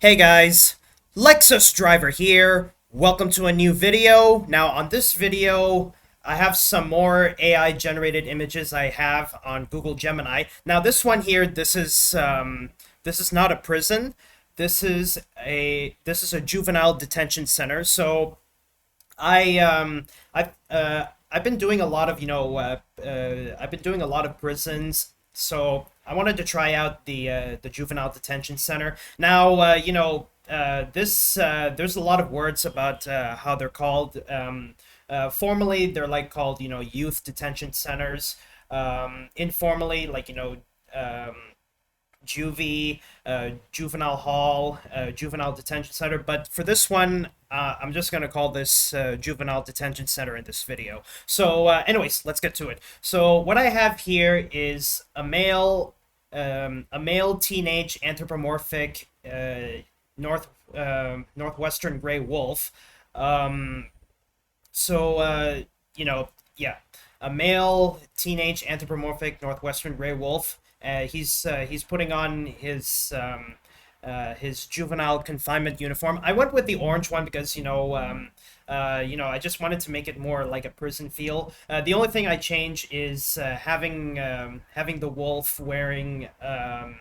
Hey guys, Lexus Driver here. Welcome to a new video. Now on this video, I have some more AI generated images I have on Google Gemini. Now this one here, this is not a prison. This is a juvenile detention center. So I've been doing a lot of I've been doing a lot of prisons, so I wanted to try out the juvenile detention center. Now this there's a lot of words about how they're called. Formally, they're like called youth detention centers. Informally, um, juvie, juvenile hall, juvenile detention center. But for this one, I'm just going to call this juvenile detention center in this video. So anyways, let's get to it. So what I have here is a male teenage anthropomorphic northwestern gray wolf. Um, yeah, a male teenage anthropomorphic northwestern gray wolf. He's putting on his juvenile confinement uniform. I went with the orange one because I just wanted to make it more like a prison feel. The only thing I change is having the wolf wearing an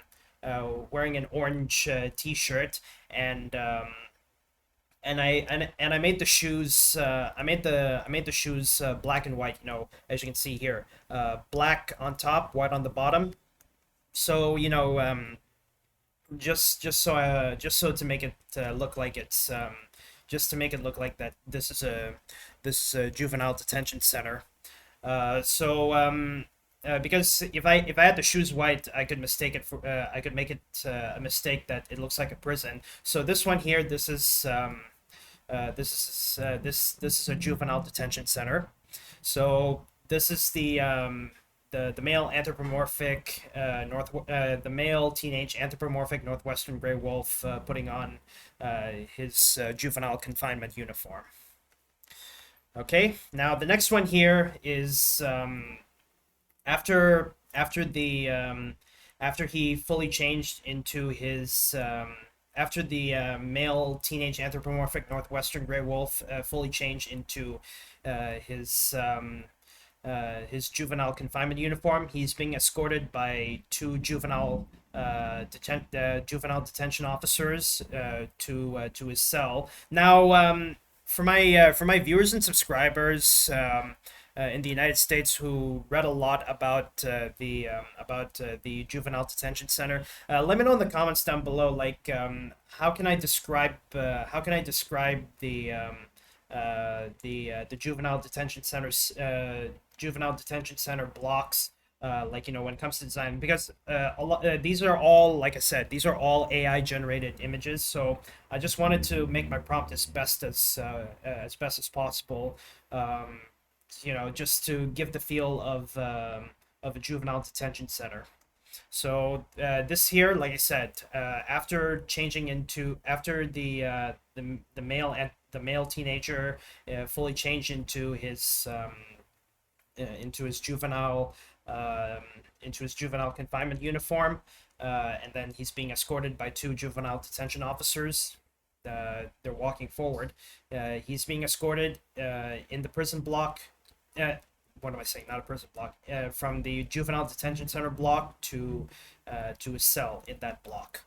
orange t-shirt and I made the shoes I made the shoes black and white, as you can see here, black on top, white on the bottom. So just so to make it look like it's just to make it look like that this is a juvenile detention center. Because if I had the shoes white, I could mistake it for I could make it a mistake that it looks like a prison. So this one here, this is a juvenile detention center. So this is the male anthropomorphic the male teenage anthropomorphic northwestern gray wolf putting on his juvenile confinement uniform. Okay, now the next one here is after he fully changed into his after the male teenage anthropomorphic northwestern gray wolf fully changed into his juvenile confinement uniform, he's being escorted by two juvenile detention officers to his cell. Now, for my viewers and subscribers in the United States who read a lot about the juvenile detention center, let me know in the comments down below, like how can I describe the juvenile detention center blocks, when it comes to design, because these are all, like I said, these are all AI generated images. So I just wanted to make my prompt as best as possible, just to give the feel of a juvenile detention center. So this here, like I said, after the male teenager fully changed into his juvenile confinement uniform, and then he's being escorted by two juvenile detention officers. They're walking forward. He's being escorted in the prison block. What am I saying? Not a prison block. From the juvenile detention center block to his cell in that block.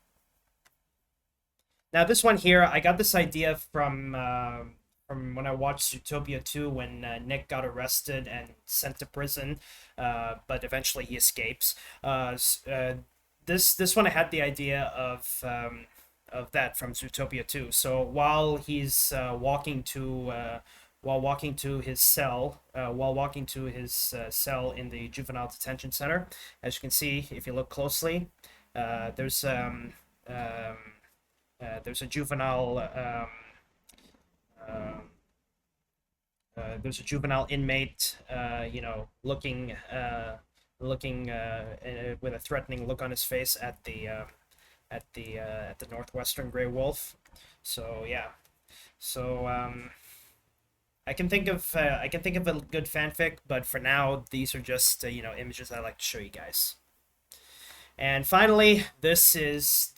Now this one here, I got this idea from when I watched Zootopia 2, when Nick got arrested and sent to prison, but eventually he escapes. This one I had the idea of that from Zootopia 2. So while he's walking to his cell in the juvenile detention center, as you can see if you look closely, there's a juvenile inmate, looking with a threatening look on his face at the northwestern gray wolf. So yeah, so I can think of a good fanfic, but for now these are just images I like to show you guys. And finally, this is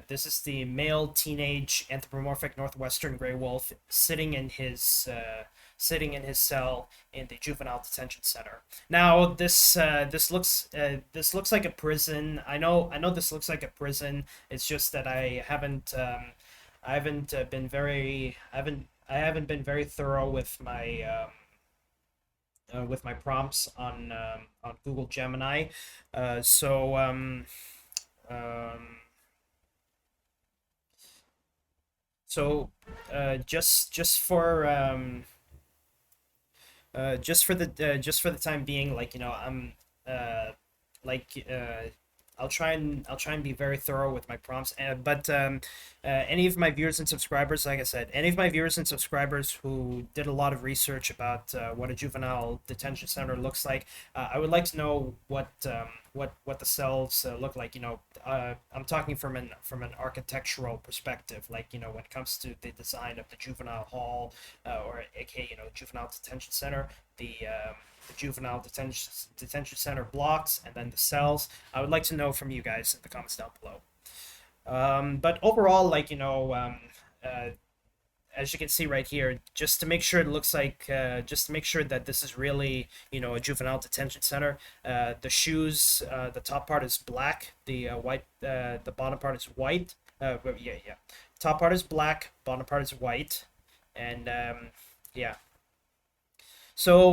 This is the male teenage anthropomorphic northwestern gray wolf sitting in his cell in the juvenile detention center. Now this looks like a prison. I know this looks like a prison. It's just that I haven't been very I haven't been very thorough with my prompts on Google Gemini. Uh, so um, um, so just for the time being, like I'm uh, like I'll try and be very thorough with my prompts. Any of my viewers and subscribers, like I said, any of my viewers and subscribers who did a lot of research about what a juvenile detention center looks like, I would like to know what the cells look like. I'm talking from an architectural perspective, like when it comes to the design of the juvenile hall, or aka juvenile detention center, the juvenile detention center blocks, and then the cells. I would like to know from you guys in the comments down below. But overall, uh, as you can see right here, just to make sure it looks like, just to make sure that this is really, a juvenile detention center. The shoes, the top part is black. The bottom part is white. Yeah. Top part is black. Bottom part is white, and yeah. So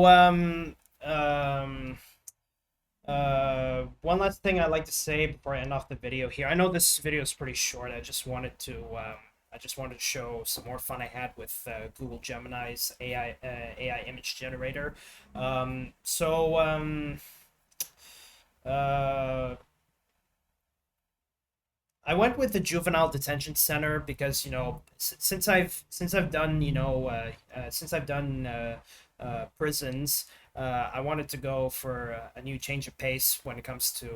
one last thing I'd like to say before I end off the video here. I know this video is pretty short. I just wanted to show some more fun I had with Google Gemini's AI image generator. Uh, I went with the juvenile detention center because since I've done prisons. I wanted to go for a new change of pace when it comes to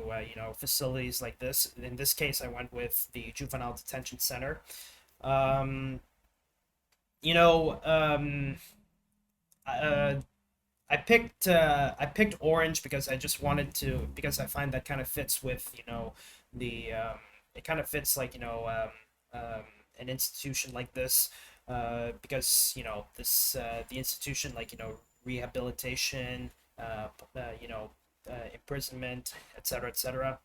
facilities like this. In this case, I went with the juvenile detention center. Um, you know, uh, I picked orange because I just wanted to, because I find that kind of fits with the it kind of fits like an institution like this, because the institution, like rehabilitation, imprisonment, etc., etc.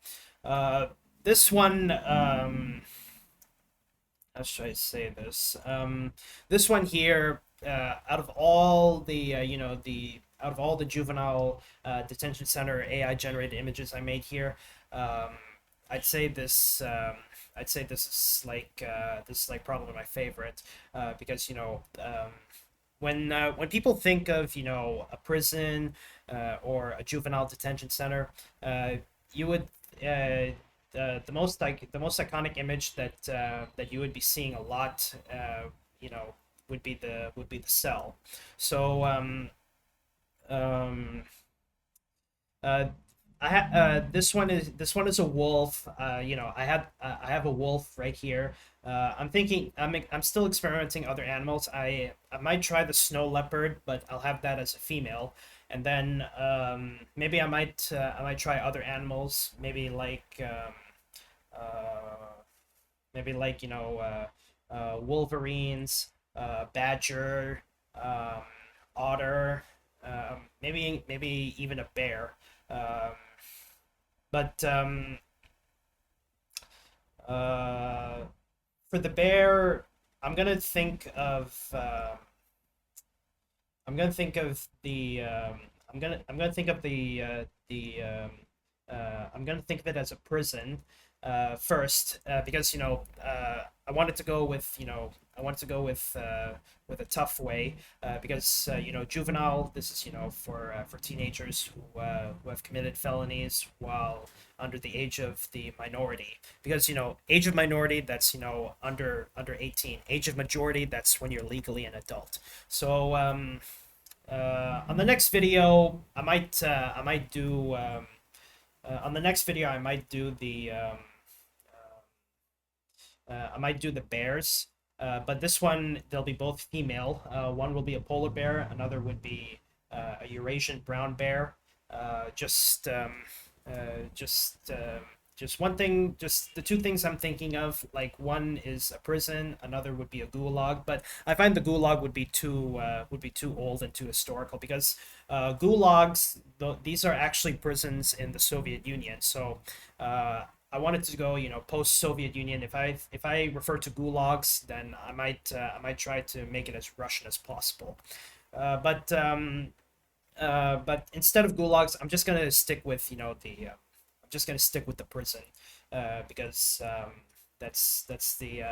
This one, how should I say this? This one here, out of all the out of all the juvenile detention center AI generated images I made here, um, I'd say this. I'd say this is like probably my favorite, because when people think of a prison, or a juvenile detention center, you would the most iconic image that you would be seeing a lot, you know would be the cell. So um, uh, this one is a wolf. I have a wolf right here. I'm still experimenting other animals. I might try the snow leopard, but I'll have that as a female. And then maybe I might try other animals. Uh, maybe like wolverines, badger, um, otter, maybe even a bear. Um, but uh, for the bear, I'm gonna think of I'm gonna think of the I'm gonna think of the I'm gonna think of it as a prison, first, because I wanted to go with with a tough way, because juvenile, this is for teenagers who have committed felonies while under the age of the minority, because age of minority, that's under 18. Age of majority, that's when you're legally an adult. So on the next video, on the next video I might do I might do the bears, but this one they'll be both female. One will be a polar bear, another would be a Eurasian brown bear. Uh, just just one thing, just the two things I'm thinking of. Like one is a prison, another would be a gulag. But I find the gulag would be too old and too historical because gulags, these are actually prisons in the Soviet Union. So I wanted to go, post-Soviet Union. If I refer to gulags, then I might try to make it as Russian as possible. But instead of gulags, I'm just gonna stick with I'm just gonna stick with the prison, because that's the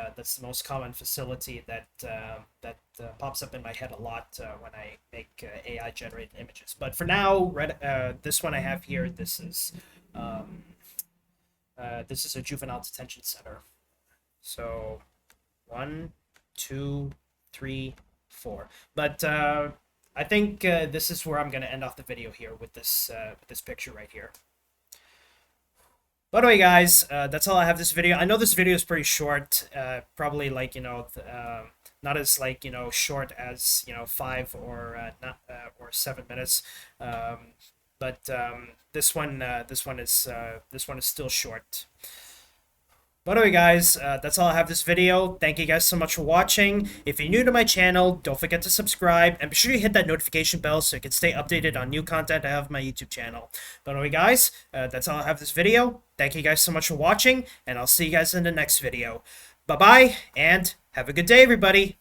most common facility that pops up in my head a lot when I make AI generated images. But for now, this one I have here. This is a juvenile detention center. So, 1, 2, 3, 4. But I think this is where I'm gonna end off the video here with this picture right here. By the way, guys, that's all I have this video. I know this video is pretty short, probably like not as short as 5 or 7 minutes, but this one is still short. By the way, guys, that's all I have this video. Thank you guys so much for watching. If you're new to my channel, don't forget to subscribe, and be sure you hit that notification bell so you can stay updated on new content I have on my YouTube channel. By the way, guys, that's all I have this video. Thank you guys so much for watching, and I'll see you guys in the next video. Bye-bye, and have a good day, everybody.